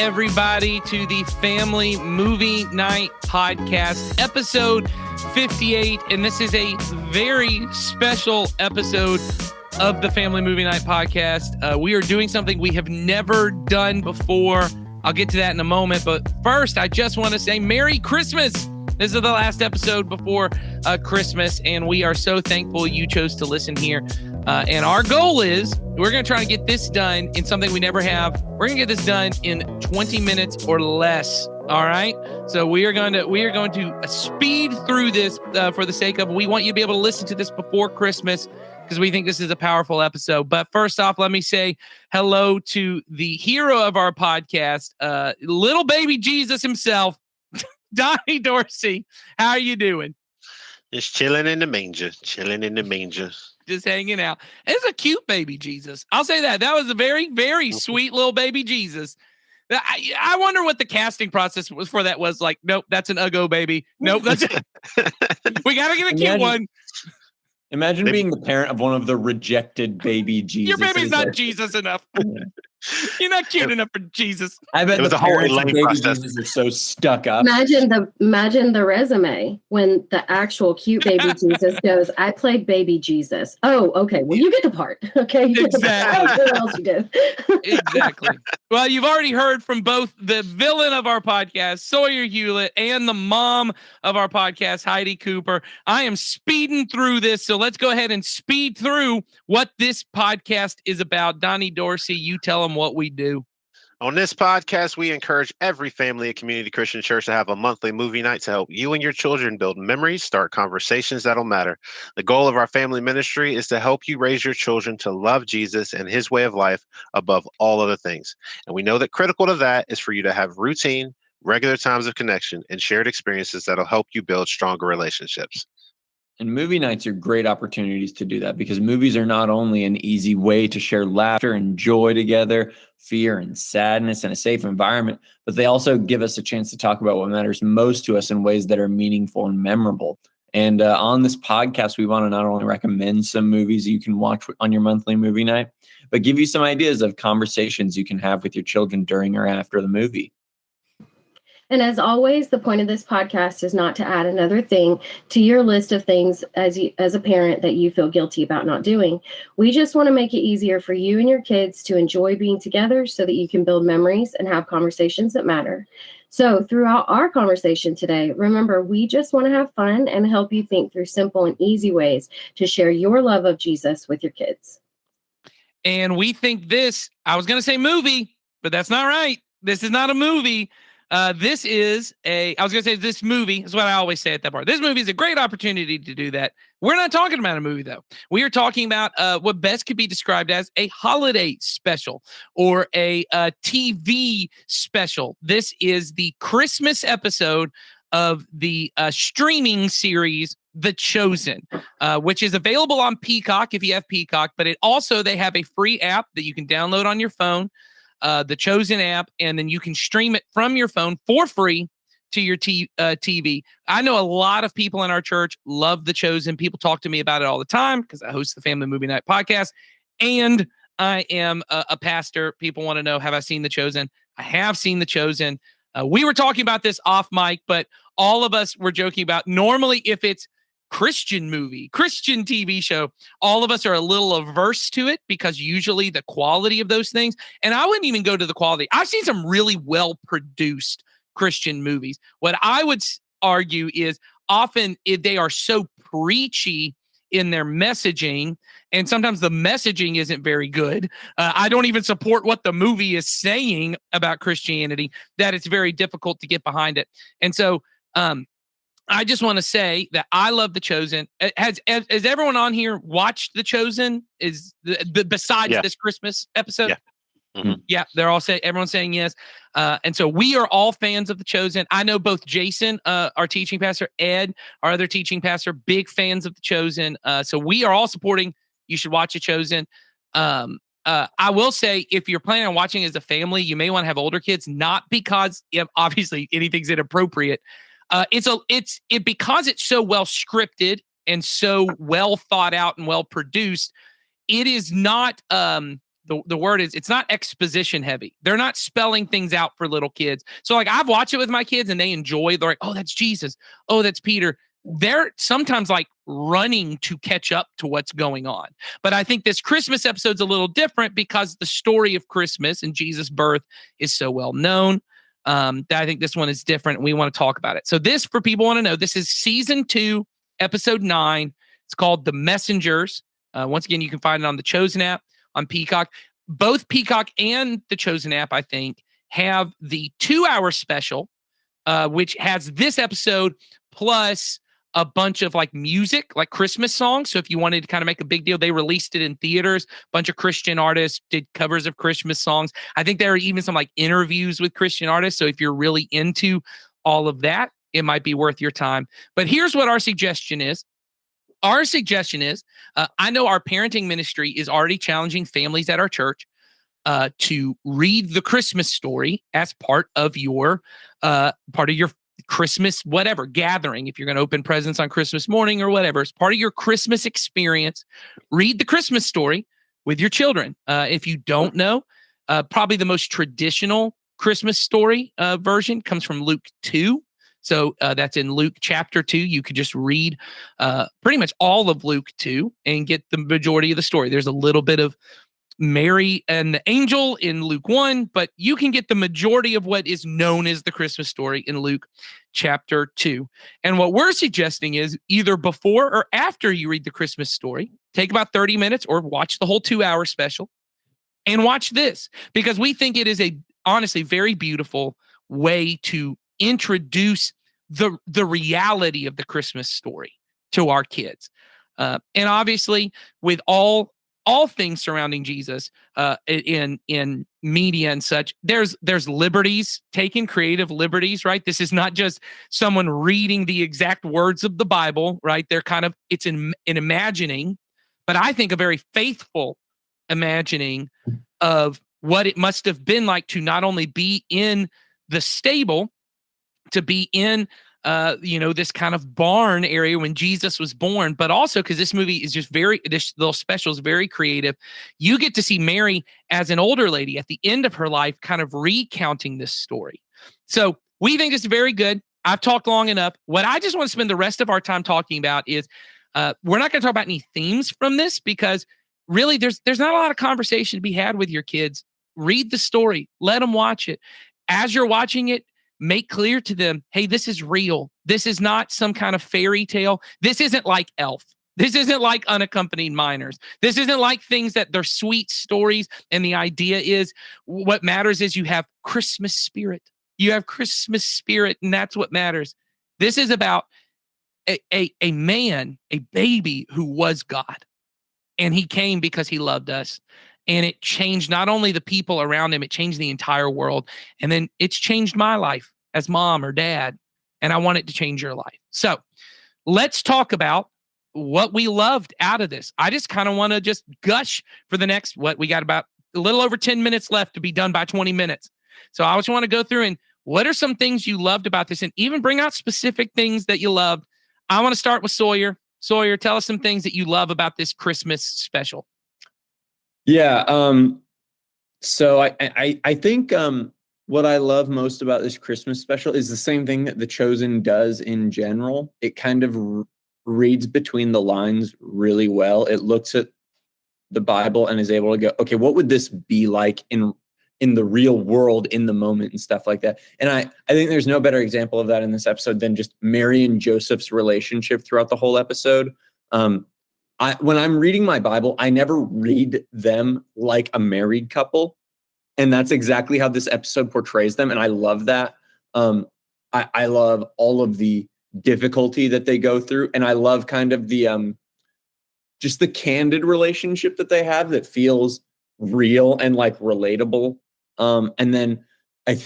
everybody, to the Family Movie Night Podcast, episode 58. And this is a very special episode of the Family Movie Night Podcast. We are doing something we have never done before. I'll get to that in a moment. But first, I just want to say Merry Christmas. This is the last episode before Christmas, and we are so thankful you chose to listen here. And our goal is we're going to try to get this done in something we never have. We're going to get this done in 20 minutes or less. All right. So we are going to speed through this for the sake of, we want you to be able to listen to this before Christmas because we think this is a powerful episode. But first off, let me say hello to the hero of our podcast, little baby Jesus himself, Donnie Dorsey. How are you doing? Just chilling in the manger. Just hanging out. It's a cute baby Jesus. I'll say that. That was a very, very sweet little baby Jesus. I wonder what the casting process was for that was like. Nope, that's an Uggo baby. Nope, that's we got to get a cute one. Imagine being the parent of one of the rejected baby Jesus. Your baby's not Jesus enough. You're not cute enough for Jesus. I bet the parents of baby Jesus are so stuck up. Imagine the resume when the actual cute baby Jesus goes, I played baby Jesus. Oh, okay. Well, you get the part. Okay. Exactly. What else you did? Exactly. Well, you've already heard from both the villain of our podcast, Sawyer Hewlett, and the mom of our podcast, Heidi Cooper. I am speeding through this, so let's go ahead and speed through what this podcast is about. Donnie Dorsey, you tell them what we do. On this podcast, we encourage every family at Community Christian Church to have a monthly movie night to help you and your children build memories, start conversations that'll matter. The goal of our family ministry is to help you raise your children to love Jesus and his way of life above all other things. And we know that critical to that is for you to have routine, regular times of connection, and shared experiences that'll help you build stronger relationships. And movie nights are great opportunities to do that because movies are not only an easy way to share laughter and joy together, fear and sadness in a safe environment, but they also give us a chance to talk about what matters most to us in ways that are meaningful and memorable. And on this podcast, we want to not only recommend some movies you can watch on your monthly movie night, but give you some ideas of conversations you can have with your children during or after the movie. And as always, the point of this podcast is not to add another thing to your list of things as a parent that you feel guilty about not doing. We just want to make it easier for you and your kids to enjoy being together so that you can build memories and have conversations that matter. So throughout our conversation today, remember, we just want to have fun and help you think through simple and easy ways to share your love of Jesus with your kids. And we think this, I was going to say movie, but that's not right. This is not a movie. This movie is what I always say at that part. This movie is a great opportunity to do that. We're not talking about a movie, though. We are talking about what best could be described as a holiday special or a TV special. This is the Christmas episode of the streaming series, The Chosen, which is available on Peacock if you have Peacock, but they have a free app that you can download on your phone. The Chosen app, and then you can stream it from your phone for free to your TV. I know a lot of people in our church love The Chosen. People talk to me about it all the time because I host the Family Movie Night Podcast, and I am a pastor. People want to know, have I seen The Chosen? I have seen The Chosen. We were talking about this off mic, but all of us were joking about normally if it's Christian movie, Christian TV show, all of us are a little averse to it because usually the quality of those things, and I wouldn't even go to the quality. I've seen some really well-produced Christian movies. What I would argue is often they are so preachy in their messaging, and sometimes the messaging isn't very good. I don't even support what the movie is saying about Christianity, that it's very difficult to get behind it. And so, I just want to say that I love The Chosen. Has everyone on here watched The Chosen? Besides this Christmas episode? Yeah. Mm-hmm. Yeah, everyone's saying yes. And so we are all fans of The Chosen. I know both Jason, our teaching pastor, Ed, our other teaching pastor, big fans of The Chosen. So we are all supporting. You should watch The Chosen. I will say, if you're planning on watching as a family, you may want to have older kids, not because obviously anything's inappropriate. Because it's so well scripted and so well thought out and well produced. It is not the word is, it's not exposition heavy. They're not spelling things out for little kids. So like I've watched it with my kids and they enjoy. They're like, oh, that's Jesus. Oh, that's Peter. They're sometimes like running to catch up to what's going on. But I think this Christmas episode's a little different because the story of Christmas and Jesus' birth is so well known. That I think this one is different. And we want to talk about it. So this, for people want to know, this is season 2, episode 9. It's called The Messengers. Once again, you can find it on the Chosen app, on Peacock. Both Peacock and the Chosen app, I think, have the 2-hour special, which has this episode plus a bunch of like music, like Christmas songs. So if you wanted to kind of make a big deal, they released it in theaters. A bunch of Christian artists did covers of Christmas songs. I think there are even some like interviews with Christian artists. So if you're really into all of that, it might be worth your time. But here's what our suggestion is. Our suggestion is, I know our parenting ministry is already challenging families at our church to read the Christmas story as part of your Christmas, whatever, gathering. If you're going to open presents on Christmas morning or whatever, it's part of your Christmas experience. Read the Christmas story with your children. If you don't know, probably the most traditional Christmas story version comes from Luke 2. So that's in Luke chapter 2. You could just read pretty much all of Luke 2 and get the majority of the story. There's a little bit of Mary and the angel in Luke 1, but you can get the majority of what is known as the Christmas story in Luke chapter 2. And what we're suggesting is either before or after you read the Christmas story, take about 30 minutes or watch the whole 2-hour special and watch this, because we think it is a honestly very beautiful way to introduce the reality of the Christmas story to our kids. And obviously with all things surrounding Jesus in media and such, there's liberties taken, creative liberties, right? This is not just someone reading the exact words of the Bible, right? They're kind of, it's an imagining, but I think a very faithful imagining of what it must have been like to not only be in the stable, to be in this kind of barn area when Jesus was born, but also because this movie is just this little special is very creative. You get to see Mary as an older lady at the end of her life, kind of recounting this story. So we think it's very good. I've talked long enough. What I just want to spend the rest of our time talking about is we're not going to talk about any themes from this, because really there's not a lot of conversation to be had with your kids. Read the story, let them watch it. As you're watching it, make clear to them, hey, this is real. This is not some kind of fairy tale. This isn't like Elf. This isn't like Unaccompanied Minors. This isn't like things that they're sweet stories. And the idea is what matters is you have Christmas spirit. You have Christmas spirit, and that's what matters. This is about a man, a baby who was God. And he came because he loved us. And it changed not only the people around him, it changed the entire world. And then it's changed my life as mom or dad. And I want it to change your life. So let's talk about what we loved out of this. I just kind of want to just gush for the next, we got about a little over 10 minutes left to be done by 20 minutes. So I just want to go through and what are some things you loved about this, and even bring out specific things that you loved. I want to start with Sawyer. Sawyer, tell us some things that you love about this Christmas special. Yeah. So I think what I love most about this Christmas special is the same thing that The Chosen does in general. It kind of reads between the lines really well. It looks at the Bible and is able to go, okay, what would this be like in the real world, in the moment, and stuff like that. And I think there's no better example of that in this episode than just Mary and Joseph's relationship throughout the whole episode. When I'm reading my Bible, I never read them like a married couple. And that's exactly how this episode portrays them. And I love that. I love all of the difficulty that they go through. And I love kind of the just the candid relationship that they have that feels real and like relatable. And then I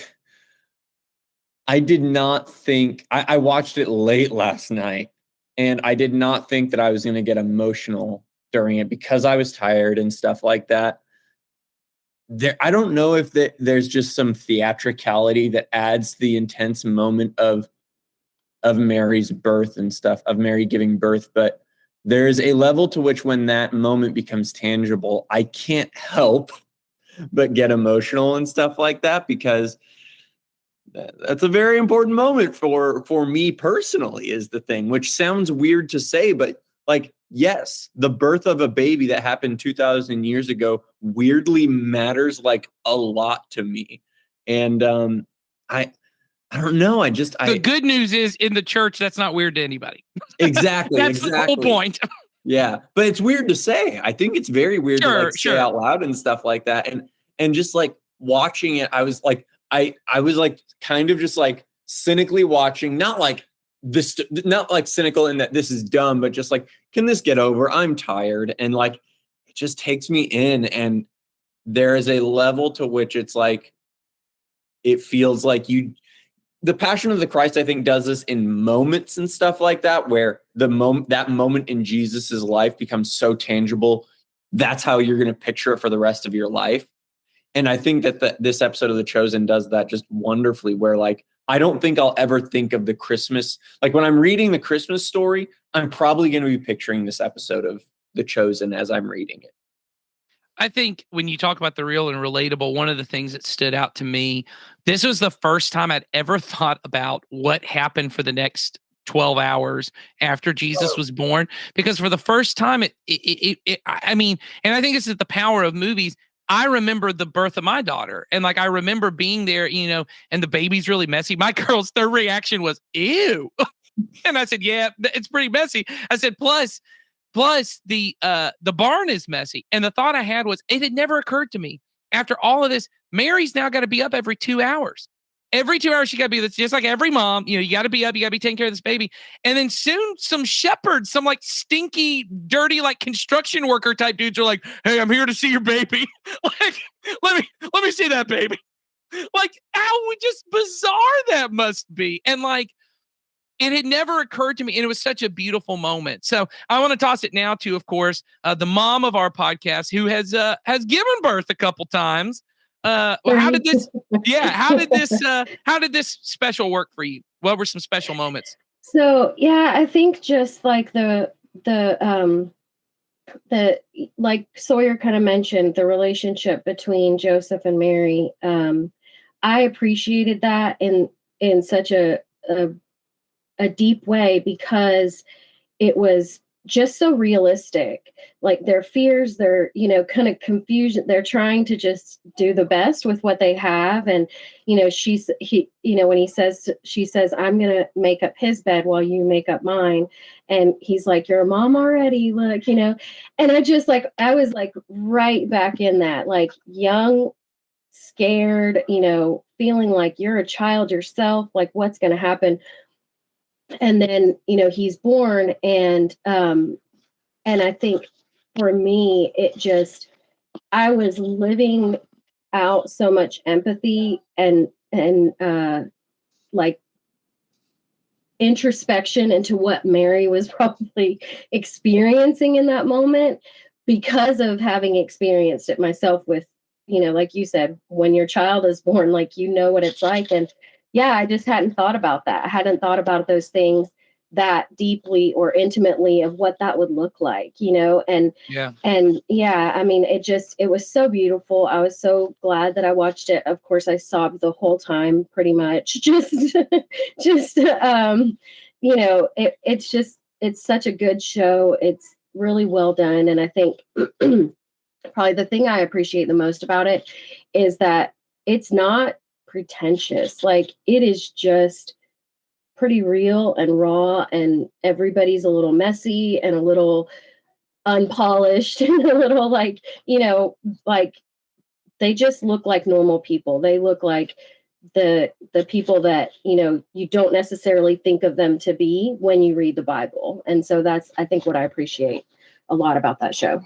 did not think, I watched it late last night. And I did not think that I was going to get emotional during it because I was tired and stuff like that. I don't know if there's just some theatricality that adds the intense moment of Mary's birth and stuff, of Mary giving birth. But there's a level to which when that moment becomes tangible, I can't help but get emotional and stuff like that, because that's a very important moment for me personally, is the thing, which sounds weird to say, but like, yes, the birth of a baby that happened 2,000 years ago weirdly matters like a lot to me. And I don't know. The good news is, in the church, that's not weird to anybody. Exactly. That's the whole point. Yeah. But it's weird to say. I think it's very weird to like say out loud and stuff like that. And just like watching it, I was like, I was like kind of just like cynically watching, not like this, not like cynical in that this is dumb, but just like, can this get over? I'm tired. And like, it just takes me in. And there is a level to which it's like, it feels like the Passion of the Christ, I think, does this in moments and stuff like that, where that moment in Jesus's life becomes so tangible. That's how you're going to picture it for the rest of your life. And I think that this episode of The Chosen does that just wonderfully, where like, I don't think I'll ever think of the Christmas. Like when I'm reading the Christmas story, I'm probably going to be picturing this episode of The Chosen as I'm reading it. I think when you talk about the real and relatable, one of the things that stood out to me, this was the first time I'd ever thought about what happened for the next 12 hours after Jesus was born. Because for the first time, I mean, and I think this is the power of movies. I remember the birth of my daughter, and like I remember being there, and the baby's really messy. My girl's their reaction was, ew. And I said, yeah, it's pretty messy. I said, plus the barn is messy. And the thought I had was, it had never occurred to me, after all of this, Mary's now got to be up every 2 hours. Every 2 hours she got to be, that's just like every mom, you got to be up, you got to be taking care of this baby. And then soon some shepherds, some like stinky, dirty, like construction worker type dudes are like, hey, I'm here to see your baby. Like, let me see that baby. Like, how just bizarre that must be. And like, it had never occurred to me, and it was such a beautiful moment. So I want to toss it now to, of course, the mom of our podcast, who has given birth a couple times. How did this? Yeah, how did this special work for you? What were some special moments? So yeah, I think just like the like Sawyer kind of mentioned, the relationship between Joseph and Mary. I appreciated that in such a deep way, because it was just so realistic. Like their fears, their kind of confusion, they're trying to just do the best with what they have. And when she says, I'm gonna make up his bed while you make up mine, and he's like, you're a mom already, look. And I was like right back in that, like young, scared, feeling like you're a child yourself, like what's going to happen. And then he's born, and I think for me, I was living out so much empathy and like introspection into what Mary was probably experiencing in that moment, because of having experienced it myself with, like you said, when your child is born, like, what it's like. And yeah, I just hadn't thought about that. I hadn't thought about those things that deeply or intimately, of what that would look like, and yeah, I mean, it was so beautiful. I was so glad that I watched it. Of course, I sobbed the whole time, pretty much. It's such a good show. It's really well done. And I think probably the thing I appreciate the most about it is that it's not pretentious. Like, it is just pretty real and raw, and everybody's a little messy and a little unpolished and a little like they just look like normal people. They look like the people that you don't necessarily think of them to be when you read the Bible. And so that's, I think, what I appreciate a lot about that show.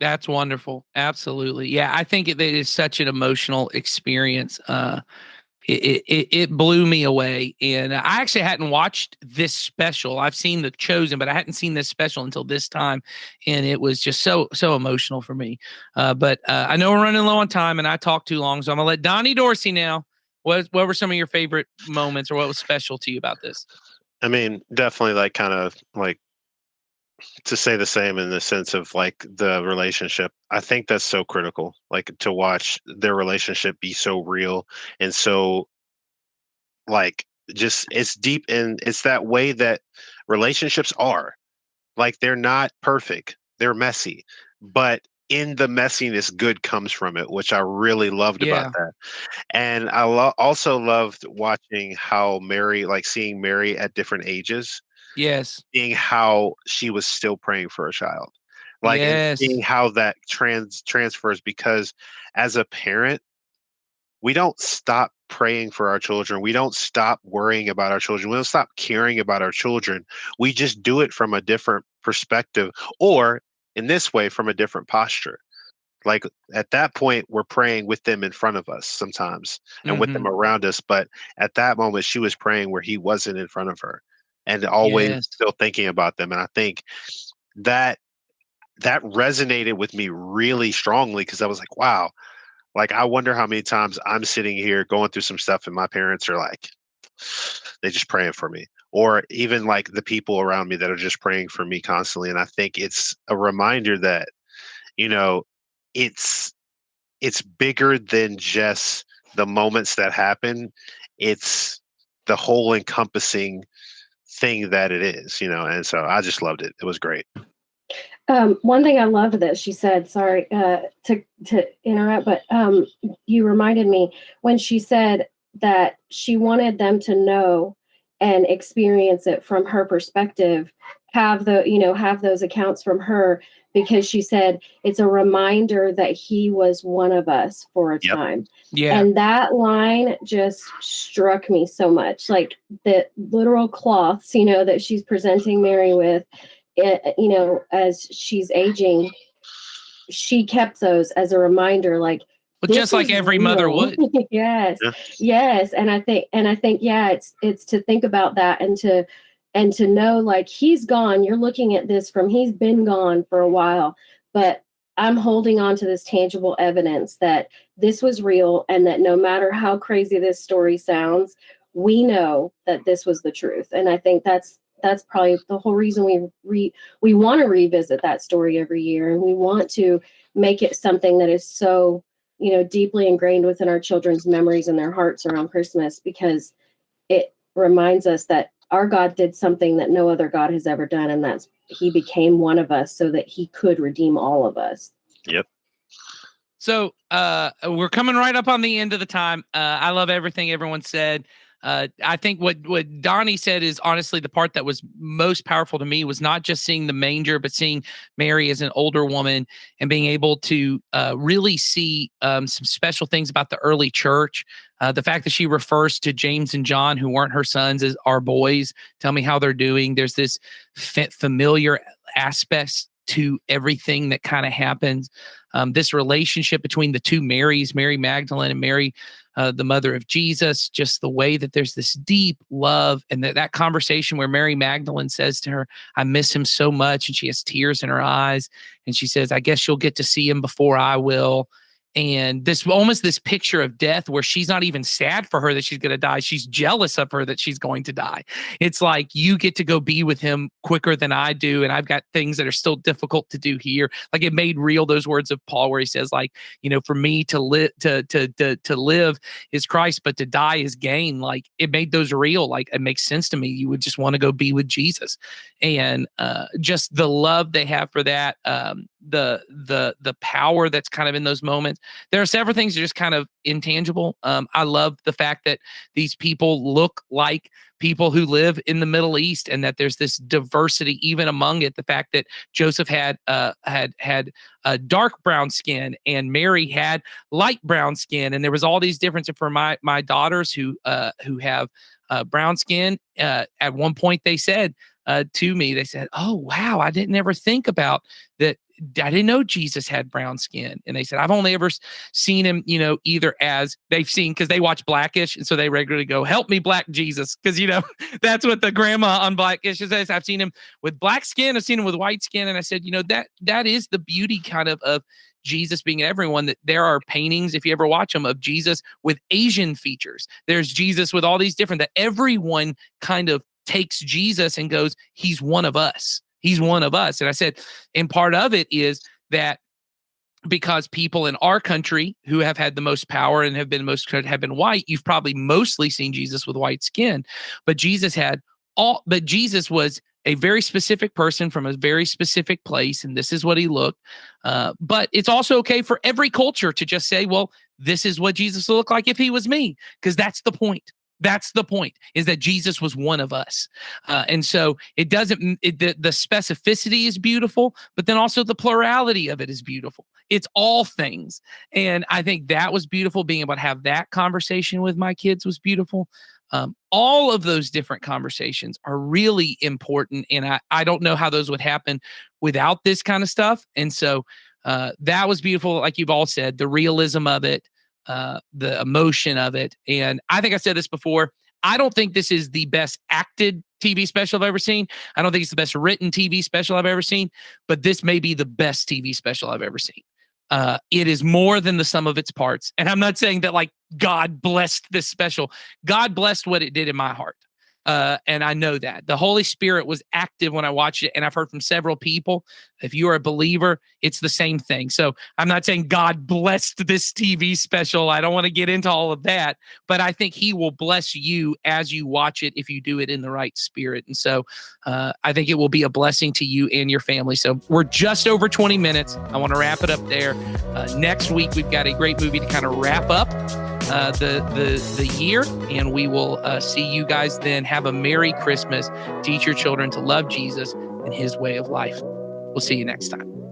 That's wonderful. Absolutely. Yeah, I think it is such an emotional experience. It blew me away. And I actually hadn't watched this special. I've seen The Chosen, but I hadn't seen this special until this time. And it was just so emotional for me. But I know we're running low on time, and I talked too long. So I'm going to let Donnie Dorsey now. What were some of your favorite moments, or what was special to you about this? I mean, definitely like kind of like to say the same in the sense of like the relationship. I think that's so critical, like to watch their relationship be so real and so like just it's deep, and it's that way that relationships are. Like they're not perfect, they're messy, but in the messiness, good comes from it, which I really loved about Yeah. that. And I also loved watching how Mary, like seeing Mary at different ages, Yes. seeing how she was still praying for a child, like, and seeing Yes. how that transfers. Because as a parent, we don't stop praying for our children. We don't stop worrying about our children. We don't stop caring about our children. We just do it from a different perspective, or in this way, from a different posture. Like at that point, we're praying with them in front of us sometimes and with them Mhm. around us. But at that moment, she was praying where he wasn't in front of her and always Yes. still thinking about them. And I think that that resonated with me really strongly, because I was like, wow, like I wonder how many times I'm sitting here going through some stuff and my parents are like, they just praying for me. Or even like the people around me that are just praying for me constantly. And I think it's a reminder that, you know, it's it's bigger than just the moments that happen. It's the whole encompassing thing that it is, and so I just loved it. It was great. One thing I loved that she said, sorry to interrupt, but you reminded me when she said that she wanted them to know and experience it from her perspective, have those accounts from her, because she said it's a reminder that he was one of us for a Yep. time. Yeah. And that line just struck me so much. Like the literal cloths, that she's presenting Mary with, as she's aging, she kept those as a reminder, like But this just like is every mother real. would. Yes, Yeah. yes, and I think, yeah, it's to think about that and to know, like, he's gone. You're looking at this from he's been gone for a while, but I'm holding on to this tangible evidence that this was real, and that no matter how crazy this story sounds, we know that this was the truth. And I think that's probably the whole reason we want to revisit that story every year, and we want to make it something that is so deeply ingrained within our children's memories and their hearts around Christmas, because it reminds us that our God did something that no other God has ever done, and that's he became one of us so that he could redeem all of us. Yep. So we're coming right up on the end of the time. I love everything everyone said. I think what Donnie said is honestly the part that was most powerful to me, was not just seeing the manger, but seeing Mary as an older woman and being able to really see some special things about the early church. The fact that she refers to James and John, who weren't her sons, as our boys. Tell me how they're doing. There's this familiar aspects to everything that kind of happens. This relationship between the two Marys, Mary Magdalene and Mary, the mother of Jesus, just the way that there's this deep love, and that conversation where Mary Magdalene says to her, I miss him so much. And she has tears in her eyes. And she says, I guess you'll get to see him before I will. And this almost this picture of death where she's not even sad for her that she's going to die. She's jealous of her that she's going to die. It's like, you get to go be with him quicker than I do. And I've got things that are still difficult to do here. Like, it made real those words of Paul where he says, like, for me to live, to live is Christ, but to die is gain. Like, it made those real. Like, it makes sense to me. You would just want to go be with Jesus. And just the love they have for that, the power that's kind of in those moments. There are several things that are just kind of intangible. I love the fact that these people look like people who live in the Middle East, and that there's this diversity even among it. The fact that Joseph had dark brown skin and Mary had light brown skin, and there was all these differences. For my daughters who have brown skin, at one point they said to me, they said, "Oh wow, I didn't ever think about that. I didn't know Jesus had brown skin." And they said, I've only ever seen him, either as they've seen, because they watch Blackish. And so they regularly go, help me, Black Jesus. Because, that's what the grandma on Blackish says. I've seen him with black skin. I've seen him with white skin. And I said, that is the beauty kind of Jesus being everyone, that there are paintings, if you ever watch them, of Jesus with Asian features. There's Jesus with all these different, that everyone kind of takes Jesus and goes, he's one of us. He's one of us. And I said, and part of it is that because people in our country who have had the most power and have been white, you've probably mostly seen Jesus with white skin, but Jesus was a very specific person from a very specific place, and this is what he looked. But it's also okay for every culture to just say, well, this is what Jesus will look like if he was me, because that's the point. That's the point, is that Jesus was one of us. And so the specificity is beautiful, but then also the plurality of it is beautiful. It's all things. And I think that was beautiful. Being able to have that conversation with my kids was beautiful. All of those different conversations are really important. And I don't know how those would happen without this kind of stuff. And so that was beautiful. Like you've all said, the realism of it, the emotion of it. And I think I said this before. I don't think this is the best acted TV special I've ever seen. I don't think it's the best written TV special I've ever seen, but this may be the best TV special I've ever seen. It is more than the sum of its parts. And I'm not saying that like God blessed this special. God blessed what it did in my heart. And I know that the Holy Spirit was active when I watched it. And I've heard from several people, if you are a believer, it's the same thing. So I'm not saying God blessed this TV special. I don't want to get into all of that, but I think he will bless you as you watch it if you do it in the right spirit. And so I think it will be a blessing to you and your family. So we're just over 20 minutes. I want to wrap it up there. Next week, we've got a great movie to kind of wrap up the year, and we will see you guys then. Have a Merry Christmas. Teach your children to love Jesus and his way of life. We'll see you next time.